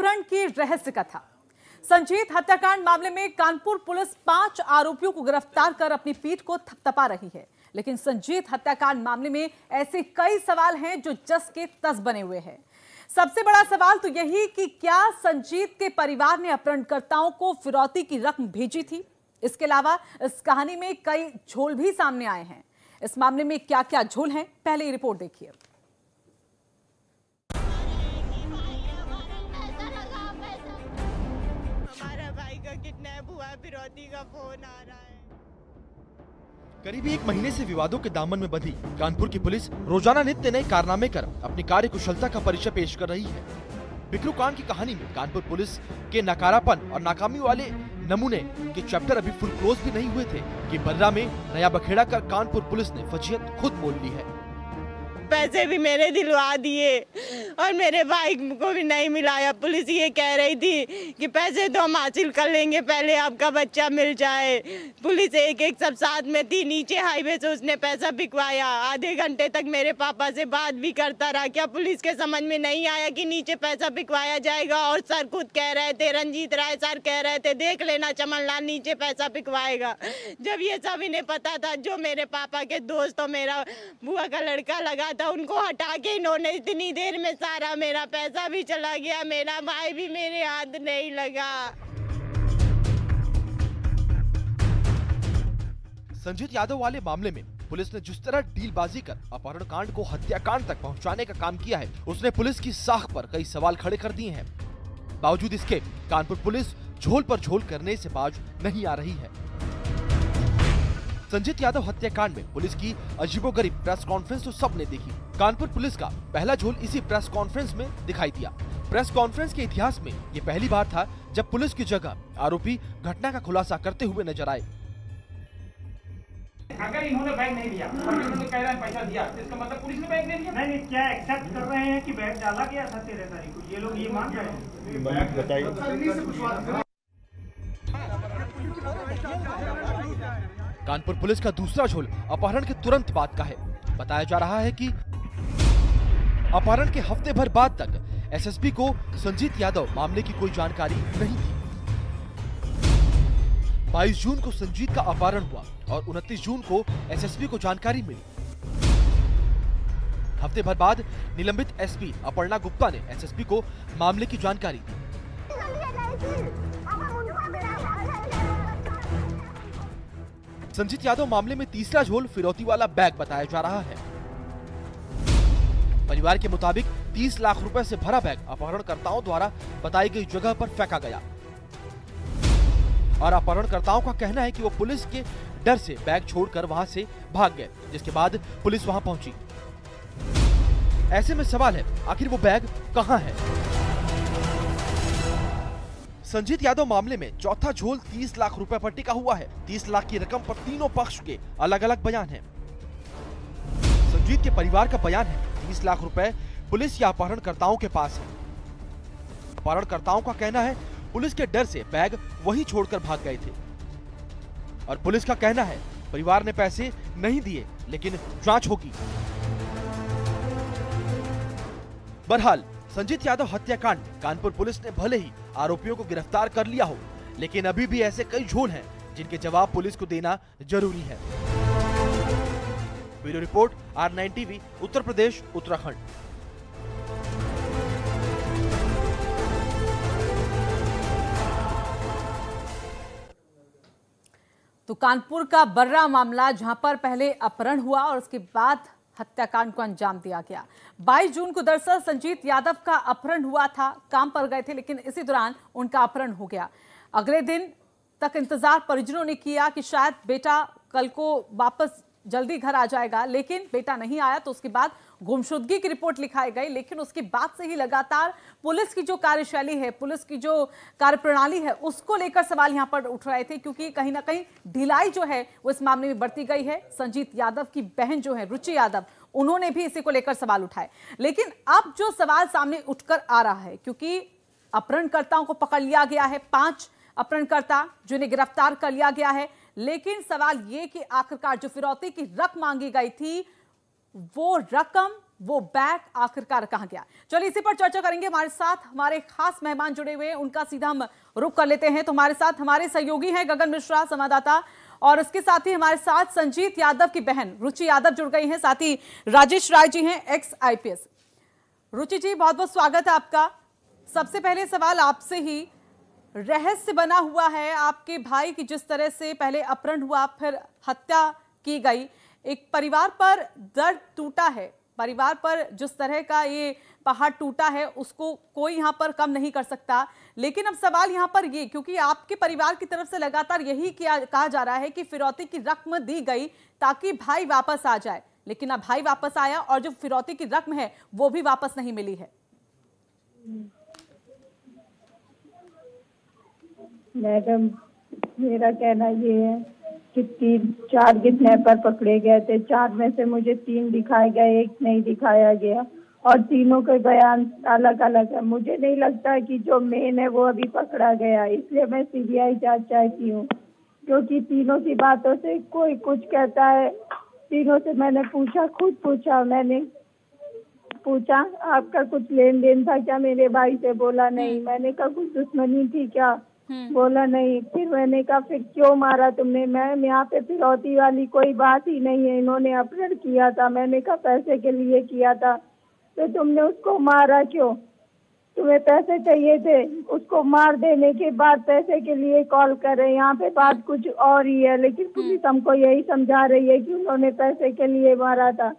अपहरण की रहस्य कथा। संजीत हत्याकांड मामले में कानपुर पुलिस 5 आरोपियों को गिरफ्तार कर अपनी पीठ को थपथपा रही है, लेकिन संजीत हत्याकांड मामले में ऐसे कई सवाल हैं जो जस के तस बने हुए हैं। सबसे बड़ा सवाल तो यही कि क्या संजीत के परिवार ने अपहरणकर्ताओं को फिरौती की रकम भेजी थी। इसके अलावा इस कहानी में कई झोल भी सामने आए हैं। इस मामले में क्या क्या झोल हैं, पहले रिपोर्ट देखिए। हमारा भाई का किडनैप हुआ, फिरौती का फोन आ रहा है। करीब एक महीने से विवादों के दामन में बंधी कानपुर की पुलिस रोजाना नित्य नए कारनामे कर अपनी कार्य कुशलता का परिचय पेश कर रही है। बिकरू कांड की कहानी में कानपुर पुलिस के नकारापन और नाकामी वाले नमूने के चैप्टर अभी फुल क्लोज भी नहीं हुए थे कि बर्रा में नया बखेड़ा कर कानपुर पुलिस ने फजीहत खुद मोल ली है। पैसे भी मेरे दिलवा दिए और मेरे भाई को भी नहीं मिलाया। पुलिस ये कह रही थी कि पैसे तो हम हासिल कर लेंगे, पहले आपका बच्चा मिल जाए। पुलिस एक सब साथ में थी। नीचे हाईवे से उसने पैसा बिकवाया। आधे घंटे तक मेरे पापा से बात भी करता रहा। क्या पुलिस के समझ में नहीं आया कि नीचे पैसा बिकवाया जाएगा? और सर खुद कह रहे थे, रंजीत राय सर कह रहे थे, देख लेना चमनलाल नीचे पैसा बिकवाएगा। जब ये सब इन्हें पता था, जो मेरे पापा के दोस्त और मेरा बुआ का लड़का लगा था, उनको हटा के इन्होंने इतनी देर में सारा मेरा पैसा भी चला गया, मेरा भाई भी मेरे हाथ नहीं लगा। संजीत यादव वाले मामले में पुलिस ने जिस तरह डीलबाजी कर अपहरण कांड को हत्याकांड तक पहुंचाने का काम किया है, उसने पुलिस की साख पर कई सवाल खड़े कर दिए हैं। बावजूद इसके कानपुर पुलिस झोल पर झोल करने से बाज नहीं आ रही है। संजीत यादव हत्याकांड में पुलिस की अजीबोगरीब प्रेस कॉन्फ्रेंस तो सबने देखी। कानपुर पुलिस का पहला झोल इसी प्रेस कॉन्फ्रेंस में दिखाई दिया। प्रेस कॉन्फ्रेंस के इतिहास में ये पहली बार था जब पुलिस की जगह आरोपी घटना का खुलासा करते हुए नजर आए। अगर इन्होंने बैग नहीं दिया और इन्होंने कह रहा है पैसा दिया, तो इसका मतलब पुलिस ने बैग नहीं दिया। नहीं, क्या एक्सेप्ट कर रहे हैं कि बैग डाला गया था 13 तारीख को? ये लोग ये मान रहे हैं। बताइए। कानपुर पुलिस का दूसरा झोल अपहरण के तुरंत बाद का है। बताया जा रहा है कि अपहरण के हफ्ते भर बाद तक एसएसपी को संजीत यादव मामले की कोई जानकारी नहीं थी। 22 जून को संजीत का अपहरण हुआ और 29 जून को एसएसपी को जानकारी मिली। हफ्ते भर बाद निलंबित एसपी अपर्णा गुप्ता ने एसएसपी को मामले की जानकारी दी। संजीत यादव मामले में तीसरा झोल फिरौती वाला बैग बताया जा रहा है। परिवार के मुताबिक 30 लाख रुपए से भरा बैग अपहरणकर्ताओं द्वारा बताई गई जगह पर फेंका गया और अपहरणकर्ताओं का कहना है कि वो पुलिस के डर से बैग छोड़कर वहां से भाग गए, जिसके बाद पुलिस वहां पहुंची। ऐसे में सवाल है, आखिर वो बैग कहां है? संजीत यादव मामले में चौथा झोल 30 लाख रुपए पर टिका हुआ है। 30 लाख की रकम पर तीनों पक्ष के अलग अलग बयान हैं। संजीत के परिवार का बयान है 30 लाख रुपए पुलिस या अपहरणकर्ताओं के पास है। अपहरणकर्ताओं का कहना है पुलिस के डर से बैग वहीं छोड़कर भाग गए थे और पुलिस का कहना है परिवार ने पैसे नहीं दिए, लेकिन जांच होगी। बहरहाल संजीत यादव हत्याकांड कानपुर पुलिस ने भले ही आरोपियों को गिरफ्तार कर लिया हो, लेकिन अभी भी ऐसे कई झोल हैं जिनके जवाब पुलिस को देना जरूरी है। Bureau report, R9 TV, Uttar Pradesh, Uttarakhand. तो कानपुर का बर्रा मामला, जहां पर पहले अपहरण हुआ और उसके बाद हत्याकांड को अंजाम दिया गया। 22 जून को दरअसल संजीत यादव का अपहरण हुआ था। काम पर गए थे, लेकिन इसी दौरान उनका अपहरण हो गया। अगले दिन तक इंतजार परिजनों ने किया कि शायद बेटा कल को वापस जल्दी घर आ जाएगा, लेकिन बेटा नहीं आया। तो उसके बाद गुमशुदगी की रिपोर्ट लिखाई गई, लेकिन उसके बाद से ही लगातार पुलिस की जो कार्यशैली है, पुलिस की जो कार्यप्रणाली है, उसको लेकर सवाल यहां पर उठ रहे थे, क्योंकि कहीं ना कहीं ढिलाई जो है वो इस मामले में बढ़ती गई है। संजीत यादव की बहन जो है रुचि यादव, उन्होंने भी इसी को लेकर सवाल उठाए। लेकिन अब जो सवाल सामने उठकर आ रहा है, क्योंकि अपहरणकर्ताओं को पकड़ लिया गया है, 5 अपहरणकर्ता जिन्हें गिरफ्तार कर लिया गया है, लेकिन सवाल यह कि आखिरकार जो फिरौती की रकम मांगी गई थी, वो रकम वो बैग आखिरकार कहां गया। चलिए इसी पर चर्चा करेंगे। हमारे साथ हमारे खास मेहमान जुड़े हुए हैं, उनका सीधा हम रुख कर लेते हैं। तो हमारे साथ हमारे सहयोगी हैं गगन मिश्रा, संवाददाता, और उसके साथ ही हमारे साथ संजीत यादव की बहन रुचि यादव जुड़ गई हैं, साथ ही राजेश राय जी हैं, एक्स IPS। रुचि जी, बहुत बहुत स्वागत है आपका। सबसे पहले सवाल आपसे ही, रहस्य बना हुआ है आपके भाई की जिस तरह से पहले अपहरण हुआ फिर हत्या की गई, एक परिवार पर दर्द टूटा है, परिवार पर जिस तरह का ये पहाड़ टूटा है उसको कोई यहाँ पर कम नहीं कर सकता। लेकिन अब सवाल यहाँ पर ये, क्योंकि आपके परिवार की तरफ से लगातार यही कहा जा रहा है कि फिरौती की रकम दी गई ताकि भाई वापस आ जाए, लेकिन अब भाई वापस आया और जो फिरौती की रकम है वो भी वापस नहीं मिली है। मैडम, मेरा कहना ये है कि 4 किडनैपर पकड़े गए थे, 4 में से मुझे 3 दिखाए गए, 1 नहीं दिखाया गया और तीनों के बयान अलग अलग है। मुझे नहीं लगता कि जो मेन है वो अभी पकड़ा गया, इसलिए मैं CBI जांच चाहती हूँ, क्योंकि तीनों की बातों से कोई कुछ कहता है। तीनों से मैंने पूछा, खुद पूछा, मैंने पूछा आपका कुछ लेन देन था क्या मेरे भाई से, बोला नहीं। मैंने कहा कुछ दुश्मनी थी क्या, बोला नहीं। फिर मैंने कहा फिर क्यों मारा तुमने, मैम यहाँ पे फिरौती वाली कोई बात ही नहीं है, इन्होंने अपहरण किया था। मैंने कहा पैसे के लिए किया था, तो तुमने उसको मारा क्यों, तुम्हें पैसे चाहिए थे, उसको मार देने के बाद पैसे के लिए कॉल कर रहे हैं। यहाँ पे बात कुछ और ही है, लेकिन पुलिस हमको यही समझा रही है कि उन्होंने पैसे के लिए मारा था।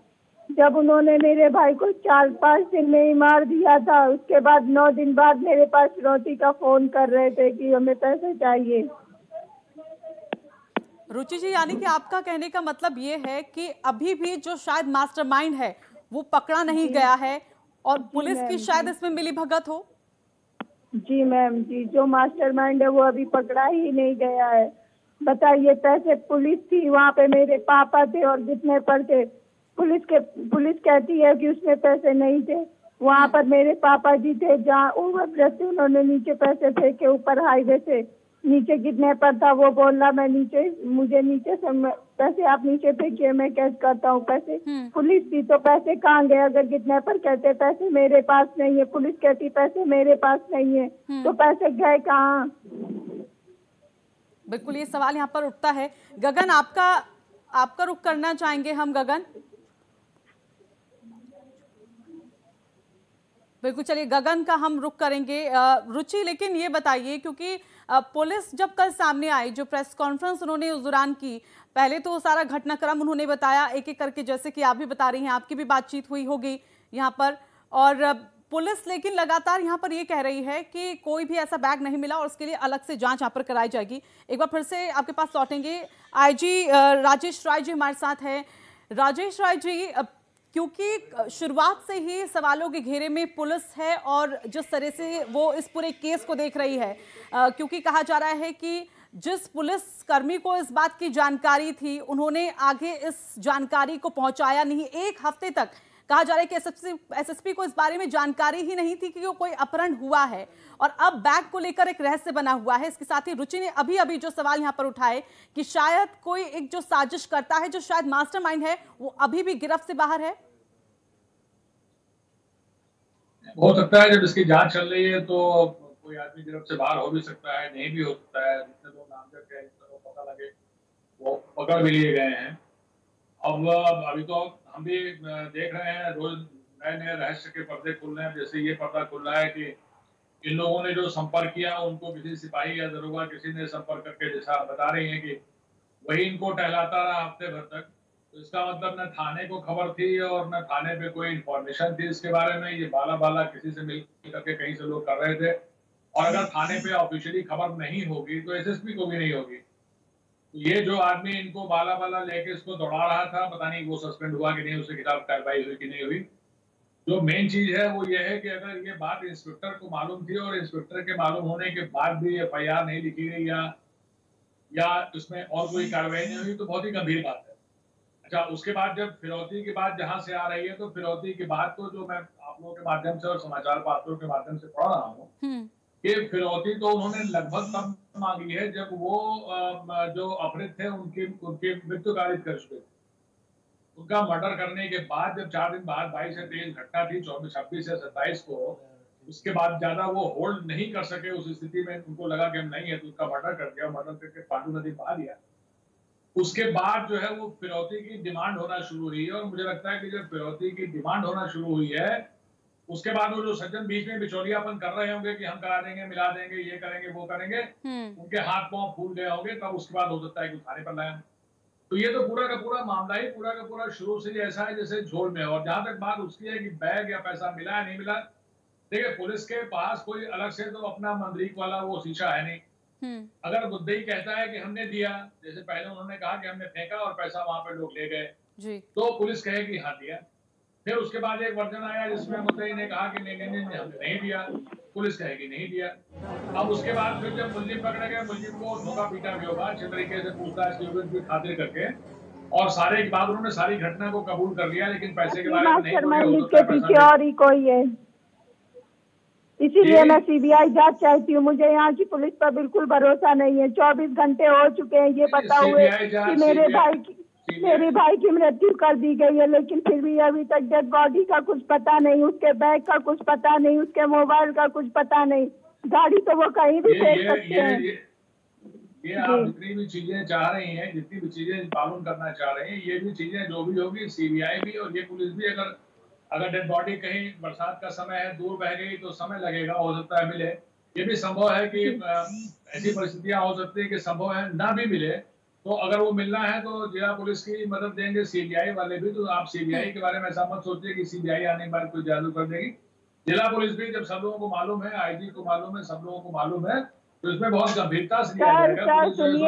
जब उन्होंने मेरे भाई को 4-5 दिन में ही मार दिया था, उसके बाद 9 दिन बाद मेरे पास फिरौती का फोन कर रहे थे कि हमें पैसे चाहिए। रुचि जी, यानी कि आपका कहने का मतलब ये है कि अभी भी जो शायद मास्टरमाइंड है वो पकड़ा नहीं गया है और पुलिस की शायद इसमें मिलीभगत हो। जी मैम जी, जो मास्टरमाइंड है वो अभी पकड़ा ही नहीं गया है। बताइए, पैसे पुलिस थी वहाँ पे, मेरे पापा थे और जितने पर थे, पुलिस कहती है कि उसमें पैसे नहीं थे। वहाँ पर मेरे पापा जी थे, जहाँ ओवरब्रिज से उन्होंने नीचे पैसे फेंके, ऊपर हाईवे से नीचे किडनैपर था, वो बोल रहा मुझे नीचे से पैसे आप नीचे फेंकिए, मैं कैश करता हूँ पैसे। पुलिस थी तो पैसे कहाँ गए? अगर किडनैपर कहते पैसे मेरे पास नहीं है, पुलिस कहती पैसे मेरे पास नहीं है, तो पैसे गए कहाँ? बिल्कुल ये सवाल यहाँ पर उठता है। गगन, आपका रुख करना चाहेंगे हम। गगन, बिल्कुल, चलिए गगन का हम रुख करेंगे। रुचि, लेकिन ये बताइए, क्योंकि पुलिस जब कल सामने आई, जो प्रेस कॉन्फ्रेंस उन्होंने उस दौरान की, पहले तो सारा घटनाक्रम उन्होंने बताया एक एक करके, जैसे कि आप भी बता रही हैं, आपकी भी बातचीत हुई होगी यहाँ पर, और पुलिस लेकिन लगातार यहाँ पर ये कह रही है कि कोई भी ऐसा बैग नहीं मिला और उसके लिए अलग से जांच यहाँ पर कराई जाएगी। एक बार फिर से आपके पास लौटेंगे। IG राजेश राय जी हमारे साथ हैं। राजेश राय जी, क्योंकि शुरुआत से ही सवालों के घेरे में पुलिस है और जिस तरह से वो इस पूरे केस को देख रही है, क्योंकि कहा जा रहा है कि जिस पुलिस कर्मी को इस बात की जानकारी थी उन्होंने आगे इस जानकारी को पहुंचाया नहीं। 1 हफ्ते तक कहा जा रहा है कि SSP को इस बारे में जानकारी ही नहीं थी कि कोई अपहरण हुआ है, और अब बैग को लेकर एक रहस्य बना हुआ है। इसके साथ ही रुचि ने अभी जो सवाल यहां पर उठाए कि शायद कोई एक जो साजिश करता है, जो शायद मास्टरमाइंड है, वो अभी भी गिरफ्त से बाहर है। हो सकता है जब इसकी जांच चल रही है तो कोई आदमी गिरफ्त से बाहर हो भी सकता है, नहीं भी हो सकता है। जितने लोग नामजद है, जितने लोग पता लगे, वो पकड़ भी लिए गए हैं। अब अभी तो हम भी देख रहे हैं, रोज नए नए रहस्य के पर्दे खुल रहे हैं। जैसे ये पर्दा खुल रहा है कि इन लोगों ने जो संपर्क किया उनको किसी सिपाही या दरोगा किसी ने संपर्क करके, जैसा बता रही है कि वही इनको टहलाता रहा हफ्ते भर तक। तो इसका मतलब न थाने को खबर थी और न थाने पे कोई इंफॉर्मेशन थी इसके बारे में। ये बाला किसी से मिल करके कहीं से लोग कर रहे थे, और अगर थाने पे ऑफिशियली खबर नहीं होगी तो SSP को भी नहीं होगी। ये जो आदमी इनको बाला लेके इसको दौड़ा रहा था, पता नहीं वो सस्पेंड हुआ कि नहीं, उसके खिलाफ कार्रवाई हुई कि नहीं हुई। जो मेन चीज है वो ये है कि अगर ये बात इंस्पेक्टर को मालूम थी और इंस्पेक्टर के मालूम होने के बाद भी FIR नहीं लिखी गई या उसमें और कोई कार्रवाई नहीं हुई, तो बहुत ही गंभीर बात है। अच्छा, उसके बाद जब फिरौती की बात जहां से आ रही है, तो फिरौती की बात तो जो मैं आप लोगों के माध्यम से और समाचार पत्रों के माध्यम से पढ़ रहा हूँ कि फिरौती तो उन्होंने लगभग तब मांगी है जब वो जो अपहृत थे उनकी मृत्यु कारित कर चुके थे। उनका मर्डर करने के बाद जब 4 दिन बाद 22 से 23 घटना थी, 24, 26 से 27 को, उसके बाद ज्यादा वो होल्ड नहीं कर सके। उस स्थिति में उनको लगा कि हम नहीं है, तो उनका मर्डर कर दिया। मर्डर करके पांडु नदी बहा दिया। उसके बाद जो है वो फिरौती की डिमांड होना शुरू हुई है, और मुझे लगता है कि जब फिरौती की डिमांड होना शुरू हुई है, उसके बाद वो जो सज्जन बीच में बिचौलियापन कर रहे होंगे कि हम करा देंगे, मिला देंगे, ये करेंगे, वो करेंगे, उनके हाथ पांव फूल गए होंगे, तब उसके बाद हो सकता है कि थाने पर लाए। तो ये तो पूरा का पूरा मामला ही पूरा का पूरा शुरू से ऐसा है जैसे झोल में। और जहां तक बात उसकी है कि बैग या पैसा मिला है नहीं मिला, देखिए पुलिस के पास कोई अलग से तो अपना मंदरीक वाला वो शीशा है नहीं। अगर मुद्दई कहता है कि हमने दिया, जैसे पहले उन्होंने कहा कि हमने फेंका और पैसा वहां पे लोग ले गए, तो पुलिस कहेगी हाँ दिया। फिर उसके बाद एक वर्जन आया जिसमें मुद्दई ने कहा कि नहीं हमने नहीं दिया, पुलिस कहेगी नहीं दिया। अब उसके बाद फिर जब मुलजिम पकड़े गए, मुलजिम को धोखा पीटा भी होगा अच्छे तरीके से पूछताछ की खातिर करके, और सारे के बाद उन्होंने सारी घटना को कबूल कर लिया, लेकिन पैसे के बारे में नहीं कोई है। इसीलिए मैं सीबीआई जांच चाहती हूँ। मुझे यहाँ की पुलिस पर बिल्कुल भरोसा नहीं है। 24 घंटे हो चुके हैं ये पता हुए कि मेरे भाई की मृत्यु कर दी गई है, लेकिन फिर भी अभी तक डेड बॉडी का कुछ पता नहीं, उसके बैग का कुछ पता नहीं, उसके मोबाइल का कुछ पता नहीं। गाड़ी तो वो कहीं भी फेंक सकते हैं। ये आप जितनी भी चीजें चाह रही हैं, जितनी भी चीजें मालूम करना चाह रहे हैं, ये भी चीजें जो भी होगी, सीबीआई भी और ये पुलिस भी, अगर डेड बॉडी कहीं बरसात का समय है दूर बह गई तो समय लगेगा, हो सकता है मिले। ये भी संभव है कि ऐसी परिस्थितियां हो सकती है कि संभव है ना भी मिले, तो अगर वो मिलना है तो जिला पुलिस की मदद देंगे, सीबीआई वाले भी। तो आप सीबीआई के बारे में ऐसा मत सोचिए कि सीबीआई आने के बाद कोई जादू कर देगी। जिला पुलिस भी जब सब लोगों को मालूम है, आईजी को मालूम है, सब लोगों को मालूम है, तो इसमें बहुत गंभीरता से लिया जाएगा।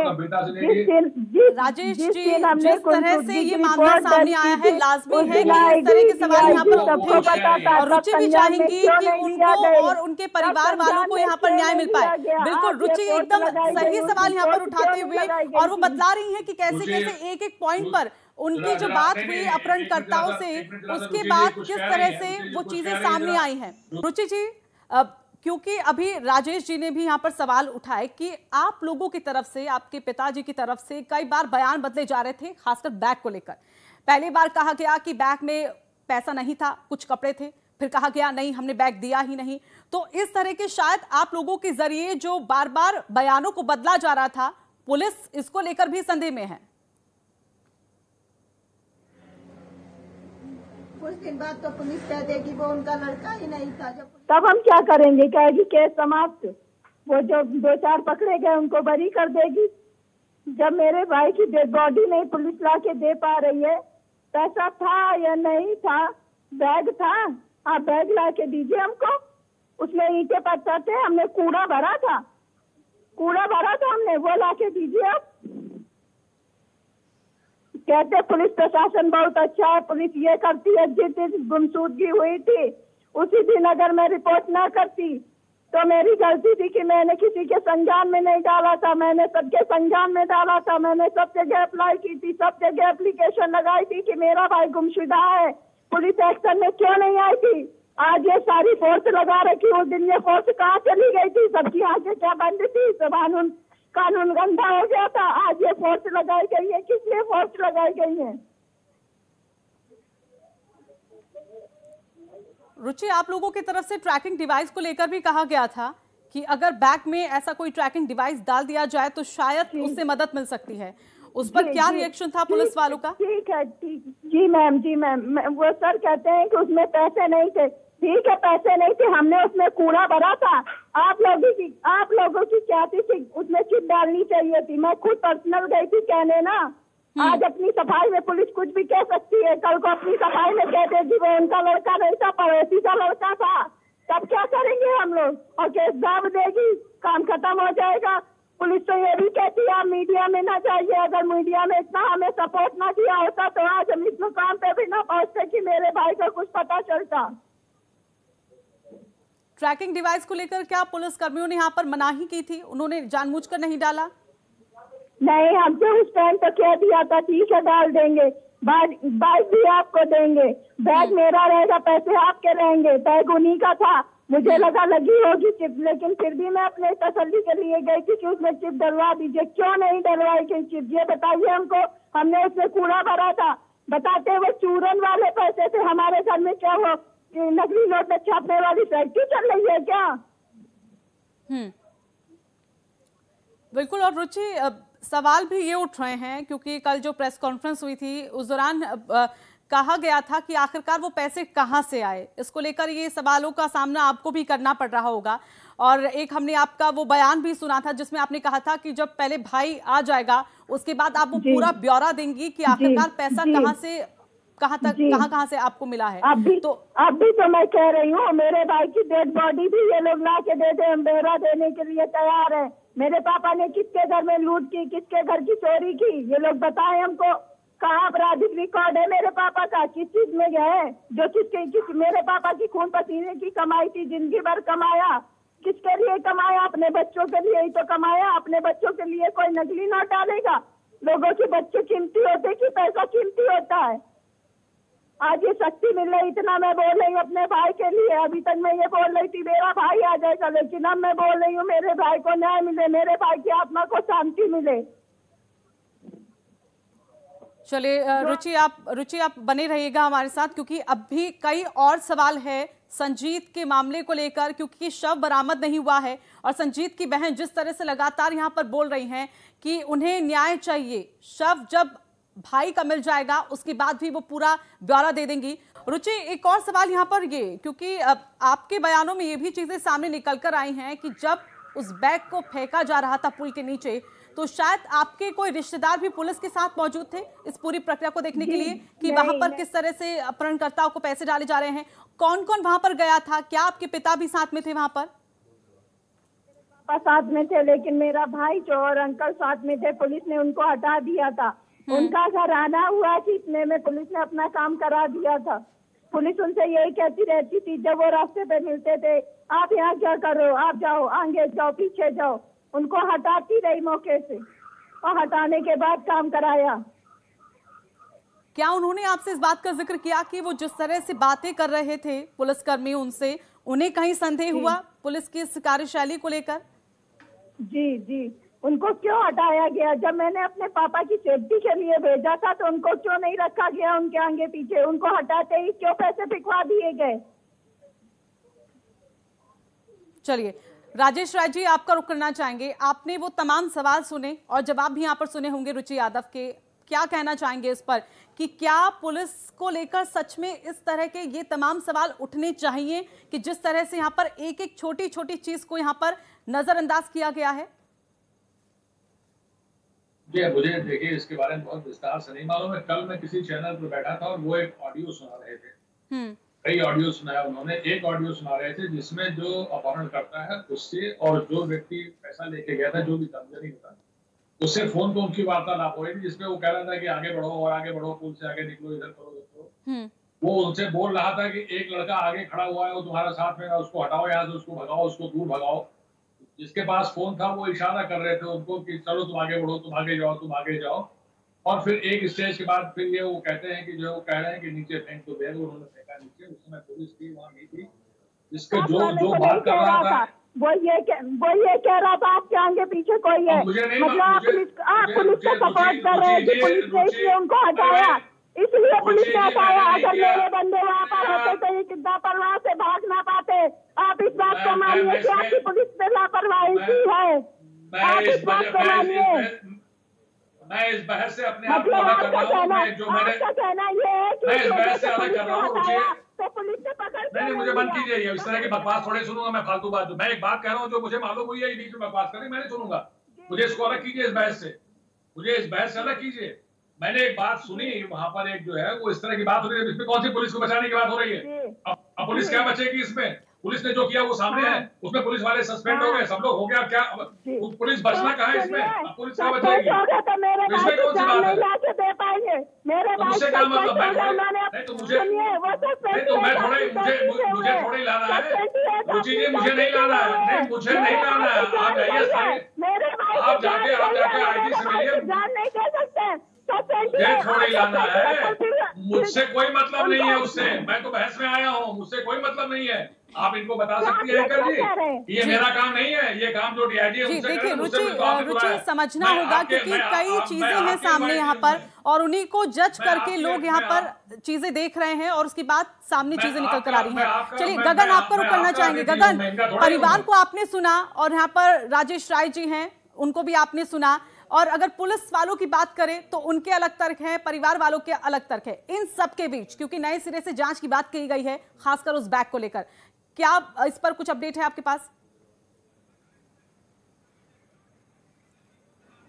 गंभीरता से लेंगे। राजेश जी, जिस तरह से ये मामला सामने आया है, लाजमी है कि इस तरह के सवाल यहाँ पर उठे, और रुचि भी चाहेंगी कि उनको और उनके परिवार वालों को यहाँ पर न्याय मिल पाए। बिल्कुल रुचि एकदम सही सवाल यहाँ पर उठाते हुए, और वो बतला रही है कि कैसे कैसे एक एक पॉइंट पर उनकी जो बात हुई अपहरणकर्ताओं से, उसके बाद किस तरह से वो चीजें सामने आई हैं। रुचि जी, क्योंकि अभी राजेश जी ने भी यहाँ पर सवाल उठाए कि आप लोगों की तरफ से, आपके पिताजी की तरफ से कई बार बयान बदले जा रहे थे, खासकर बैग को लेकर। पहली बार कहा गया कि बैग में पैसा नहीं था, कुछ कपड़े थे, फिर कहा गया नहीं हमने बैग दिया ही नहीं। तो इस तरह के शायद आप लोगों के जरिए जो बार बार बयानों को बदला जा रहा था, पुलिस इसको लेकर भी संदेह में है। कुछ दिन बाद तो पुलिस कह देगी वो उनका लड़का ही नहीं था। तब हम क्या करेंगे? कहेगी केस समाप्त। वो जो 2-4 पकड़े गए उनको बरी कर देगी। जब मेरे भाई की डेड बॉडी नहीं पुलिस ला के दे पा रही है, पैसा था या नहीं था, बैग था, आप बैग ला के दीजिए हमको। उसमें ईंटें पत्थर थे, हमने कूड़ा भरा था हमने, वो ला के दीजिए आप। कहते पुलिस प्रशासन बहुत अच्छा है, पुलिस ये करती है। जिस दिन गुमशुदगी हुई थी उसी दिन अगर मैं रिपोर्ट ना करती तो मेरी गलती थी कि मैंने किसी के संज्ञान में नहीं डाला था, मैंने सबके संज्ञान में डाला था। मैंने सब जगह अप्लाई की थी, सब जगह एप्लीकेशन लगाई थी कि मेरा भाई गुमशुदा है। पुलिस एक्शन में क्यों नहीं आई थी? आज ये सारी फोर्स लगा रखी, उस दिन ये फोर्स कहाँ चली गई थी? सबकी आंखें क्या बंद थी? सब कानून गंदा हो गया था। आज ये फोर्स लगाई गई है, किस लिए फोर्स लगाई गई है? रुचि, आप लोगों की तरफ से ट्रैकिंग डिवाइस को लेकर भी कहा गया था कि अगर बैग में ऐसा कोई ट्रैकिंग डिवाइस डाल दिया जाए तो शायद उससे मदद मिल सकती है। उस पर क्या रिएक्शन था पुलिस वालों का? ठीक है, जी मैम। वो सर कहते हैं कि उसमें पैसे नहीं थे। ठीक है, पैसे नहीं थे, हमने उसमें कूड़ा भरा था। आप लोगों की क्या थी? उसमें चिप डालनी चाहिए थी। मैं खुद पर्सनल गई थी कहने ना। आज अपनी सफाई में पुलिस कुछ भी कह सकती है, कल को अपनी सफाई में कह देगी वो उनका लड़का नहीं था, पड़ोसी का लड़का था। तब क्या करेंगे हम लोग? और केस दाब देगी, काम खत्म हो जाएगा। पुलिस तो ये भी कहती है आप मीडिया में ना जाइए। अगर मीडिया में इतना हमें सपोर्ट ना किया होता तो आज हम इस मुकाम पे भी ना पहुंचते कि मेरे भाई का कुछ पता चलता। ट्रैकिंग डिवाइस को लेकर क्या पुलिस कर्मियों ने यहाँ पर मनाही की थी? उन्होंने जानबूझकर नहीं डाला? नहीं, हमसे उस टाइम तो कह दिया था ठीक है डाल देंगे, बाइक भी आपको देंगे, बैग मेरा रहेगा, पैसे आपके रहेंगे। बैग उन्हीं का था। मुझे लगा लगी होगी चिप, लेकिन फिर भी मैं अपने तसल्ली के लिए गई थी कि उसमें चिप डलवा दीजिए। क्यों नहीं डलवाई गई चिप? ये बताइए हमको। हमने उसमें कूड़ा भरा था, बताते वो चूरन वाले पैसे थे हमारे घर में। क्या वो नकली नोट छापने वाली फैक्ट्री चल रही है क्या? बिल्कुल। और रुचि, सवाल भी ये उठ रहे हैं क्योंकि कल जो प्रेस कॉन्फ्रेंस हुई थी उस दौरान कहा गया था कि आखिरकार वो पैसे कहां से आए। इसको लेकर ये सवालों का सामना आपको भी करना पड़ रहा होगा। और एक हमने आपका वो बयान भी सुना था जिसमें आपने कहा था कि जब पहले भाई आ जाएगा उसके बाद आप वो पूरा ब्यौरा देंगी कि आखिरकार पैसा कहां से कहां से आपको मिला है। अब भी तो मैं कह रही हूँ, मेरे भाई की डेड बॉडी भी ये लोग ला के दे दे, हम ब्यौरा देने के लिए तैयार है। मेरे पापा ने किसके घर में लूट की, किसके घर की चोरी की, ये लोग बताएं हमको। कहाँ आपराधिक रिकॉर्ड है मेरे पापा का, किस चीज में गए, जो मेरे पापा की खून पसीने की कमाई थी, जिंदगी भर कमाया। किसके लिए कमाया? अपने बच्चों के लिए ही तो कमाया। अपने बच्चों के लिए कोई नकली नोट डालेगा? लोगों के बच्चे कीमती होते कि पैसा कीमती होता है? आज ये शक्ति मिल रही, इतना मैं बोल रही हूँ अपने भाई के लिए। अभी तक मैं ये बोल रही थी मेरा भाई आ जाएगा, लेकिन अब मैं बोल रही हूँ मेरे भाई को न्याय मिले, मेरे भाई की आत्मा को शांति मिले। चलिए रुचि आप बने रहिएगा हमारे साथ, क्योंकि अब भी कई और सवाल है संजीत के मामले को लेकर, क्योंकि शव बरामद नहीं हुआ है और संजीत की बहन जिस तरह से लगातार यहाँ पर बोल रही हैं कि उन्हें न्याय चाहिए। शव जब भाई का मिल जाएगा उसके बाद भी वो पूरा ब्यौरा दे देंगी। रुचि, एक और सवाल यहाँ पर ये, क्योंकि आपके बयानों में ये भी चीजें सामने निकल कर आई हैं कि जब उस बैग को फेंका जा रहा था पुल के नीचे तो शायद आपके कोई रिश्तेदार भी पुलिस के साथ मौजूद थे इस पूरी प्रक्रिया को देखने के लिए कि वहां पर किस तरह से अपहरणकर्ताओं को पैसे डाले जा रहे हैं। कौन कौन वहां पर गया था? क्या आपके पिता भी साथ में थे वहां पर? पापा साथ में थे, लेकिन मेरा भाई जो और अंकल साथ में थे, पुलिस ने उनको हटा दिया था। उनका घर आना हुआ कि इतने में पुलिस ने अपना काम करा दिया था। पुलिस उनसे यही कहती रहती थी जब वो रास्ते पे मिलते थे, आप यहाँ क्या कर रहे हो, आप जाओ, आगे जाओ, पीछे जाओ। उनको हटाती रही मौके से और हटाने के बाद काम कराया। क्या उन्होंने आपसे इस बात का जिक्र किया कि वो जिस तरह से बातें कर रहे थे पुलिसकर्मी उनसे, उन्हें कहीं संदेह हुआ पुलिस की इस कार्यशैली को लेकर? जी, उनको क्यों हटाया गया? जब मैंने अपने पापा की सेफ्टी के लिए भेजा था तो उनको क्यों नहीं रखा गया उनके आगे पीछे? उनको हटाते ही क्यों पैसे फिकवा दिए गए? चलिए राजेश राय जी, आपका रुख करना चाहेंगे। आपने वो तमाम सवाल सुने और जवाब भी यहाँ पर सुने होंगे रुचि यादव के। क्या कहना चाहेंगे इस पर कि क्या पुलिस को लेकर सच में इस तरह के ये तमाम सवाल उठने चाहिए कि जिस तरह से यहाँ पर एक एक छोटी छोटी चीज को यहाँ पर नजरअंदाज किया गया है? जी, मुझे देखिए इसके बारे में बहुत विस्तार से नहीं मालूम है। कल मैं किसी चैनल पर बैठा था और वो एक ऑडियो सुना रहे थे। कई ऑडियो सुनाया उन्होंने। एक ऑडियो सुना रहे थे जिसमें जो अपहरण करता है उससे और जो व्यक्ति पैसा लेके गया था, जो भी तंजनी होता, उससे फोन पे उनकी वार्तालाप हो रही थी जिसमें वो कह रहा था कि आगे बढ़ो और आगे बढ़ो, पुल से आगे निकलो, इधर करो, इधर करो। वो उनसे बोल रहा था कि एक लड़का आगे खड़ा हुआ है, वो तुम्हारा साथ में, उसको हटाओ यहाँ से, उसको भगाओ, उसको दूर भगाओ। जिसके पास फोन था वो इशारा कर रहे थे उनको कि चलो तुम आगे बढ़ो, तुम आगे जाओ, तुम आगे जाओ। और फिर एक स्टेज के बाद फिर ये वो कहते हैं कि जो वो कह रहे हैं कि नीचे फेंक दो बैग, उन्होंने फेंका नीचे। उस समय पुलिस थी वहाँ नहीं थी। जिसके जो बात कर रहा था वो ये कह रहा था आपके आगे पीछे कोई है, मतलब आप पुलिस को सपोर्ट कर रहे हैं कि पुलिस ने इसलिए उनको हटाया, इसलिए पुलिस ने हटाया। अगर मेरे बंदे वहाँ पर होते तो ये किडनैपर वहाँ से भाग ना पाते। आप इस बात को मानिए कि आपकी पुलिस पे लापरवाही की है। आप इस बात को मानिए। मैं इस बहस से अपने आप को अलग कर रहा हूँ। आपका कहना ये है कि मैं इस बहस से अलग कर रहा हूँ। तो पुलिस ने पकड़ नहीं, मुझे बंद कीजिए। इस तरह की बकवास थोड़ी सुनूंगा मैं, फालतू बात। मैं एक बात कह रहा हूँ जो मुझे मालूम हुई है, बीच में बकवास करें मैं नहीं सुनूंगा। मुझे इसको अलग कीजिए इस बहस से, मुझे इस बहस से अलग कीजिए। मैंने एक बात सुनी वहां पर, एक जो है वो इस तरह की बात हो रही है। इसमें कौन सी पुलिस को बचाने की बात हो रही है? अब पुलिस क्या बचेगी इसमें? पुलिस ने जो किया वो सामने है, उसमें पुलिस वाले सस्पेंड हो गए, सब लोग हो गया। क्या पुलिस बचना कहाँ है इसमें? अब पुलिस क्या बचेगी? इसमें कौन सी बात है? मुझसे क्या मतलब? नहीं तो मुझे थोड़ी लाना है। रुचि जी मुझे नहीं लाना है, नहीं मुझे नहीं लाना है। आप जाइए, आप जाके आईजी से मिलिए। मुझे थोड़ी लाना है, मुझसे कोई मतलब नहीं है उससे। मैं तो बहस में आया हूँ, मुझसे कोई मतलब नहीं है। आप इनको बता सकती हैं एंकर जी, ये मेरा काम नहीं है, ये काम जो डीआईजी है जी उनसे देखिए, करें, मुझसे कोई काम नहीं रुचि है। समझना मैं होगा आपके- क्योंकि मैं- कई आप- चीजें मैं हैं आपके सामने यहाँ पर और उन्हीं को जज मैं करके आपके- लोग यहाँ मैं पर चीजें देख रहे हैं और उसके बाद सामने मैं चीजें निकल कर आ रही मैं हैं। आपका- चलिए मैं- गगन, मैं- आपका रुख मैं करना आपका चाहेंगे। अतिथि गगन, हूं, मैं इनका थोड़ा ही परिवार हूं। को आपने सुना और यहाँ पर राजेश राय जी हैं, उनको भी आपने सुना, और अगर पुलिस वालों की बात करें तो उनके अलग तर्क है, परिवार वालों के अलग तर्क है। इन सब के बीच क्योंकि नए सिरे से जांच की बात की गई है, खासकर उस बैग को लेकर, क्या इस पर कुछ अपडेट है आपके पास?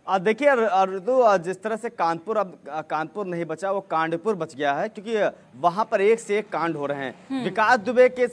देखिए ऋतु, जिस तरह से कानपुर अब कानपुर नहीं बचा, वो कांडपुर बच गया है, क्योंकि वहां पर एक से एक कांड हो रहे हैं। विकास दुबे के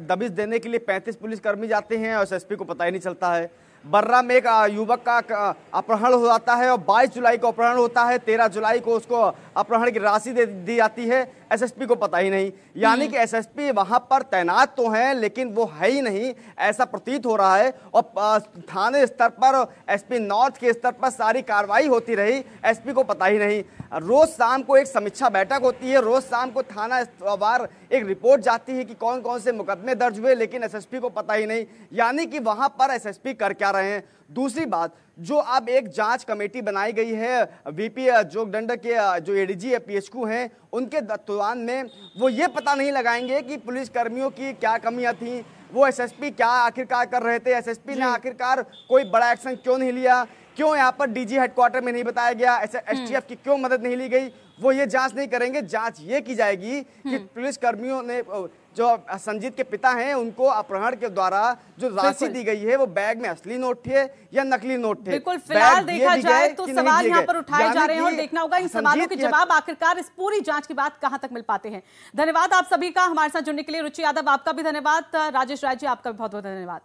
दबिश देने के लिए 35 पुलिसकर्मी जाते हैं और एसएसपी को पता ही नहीं चलता है। बर्रा में एक युवक का अपहरण हो जाता है और 22 जुलाई को अपहरण होता है, 13 जुलाई को उसको अपहरण की राशि दे दी जाती है, एसएसपी को पता ही नहीं। यानी कि एसएसपी वहां पर तैनात तो हैं लेकिन वो है ही नहीं, ऐसा प्रतीत हो रहा है। और थाने स्तर पर, एसपी नॉर्थ के स्तर पर सारी कार्रवाई होती रही, एसपी को पता ही नहीं। रोज शाम को एक समीक्षा बैठक होती है, रोज शाम को थाना वार एक रिपोर्ट जाती है कि कौन कौन से मुकदमे दर्ज हुए, लेकिन एसएसपी को पता ही नहीं। यानी कि वहां पर एसएसपी कर क्या रहे हैं। दूसरी बात, जो अब एक जांच कमेटी बनाई गई है वीपी जोगदंड के जो एडीजी है पीएचक्यू हैं, उनके तत्वावधान में वो ये पता नहीं लगाएंगे कि पुलिस कर्मियों की क्या कमियां थी, वो एसएसपी क्या आखिरकार कर रहे थे, एसएसपी ने आखिरकार कोई बड़ा एक्शन क्यों नहीं लिया, क्यों यहाँ पर डीजी हेडक्वार्टर में नहीं बताया गया, ऐसे एसटीएफ की क्यों मदद नहीं ली गई, वो ये जांच नहीं करेंगे। जांच ये की जाएगी कि पुलिस कर्मियों ने, जो संजीत के पिता हैं, उनको अपहरण के द्वारा जो राशि दी गई है वो बैग में असली नोट थे या नकली नोट थे। बिल्कुल, फिलहाल बैग देखा दिए जाए गए तो कि नहीं सवाल दिए यहाँ गए। पर उठाए जा रहे हैं और यानी कि देखना होगा इन सवालों के जवाब आखिरकार इस पूरी जांच के बाद कहां तक मिल पाते हैं। धन्यवाद आप सभी का हमारे साथ जुड़ने के लिए। रुचि यादव, आपका भी धन्यवाद। राजेश राय जी, आपका भी बहुत बहुत धन्यवाद।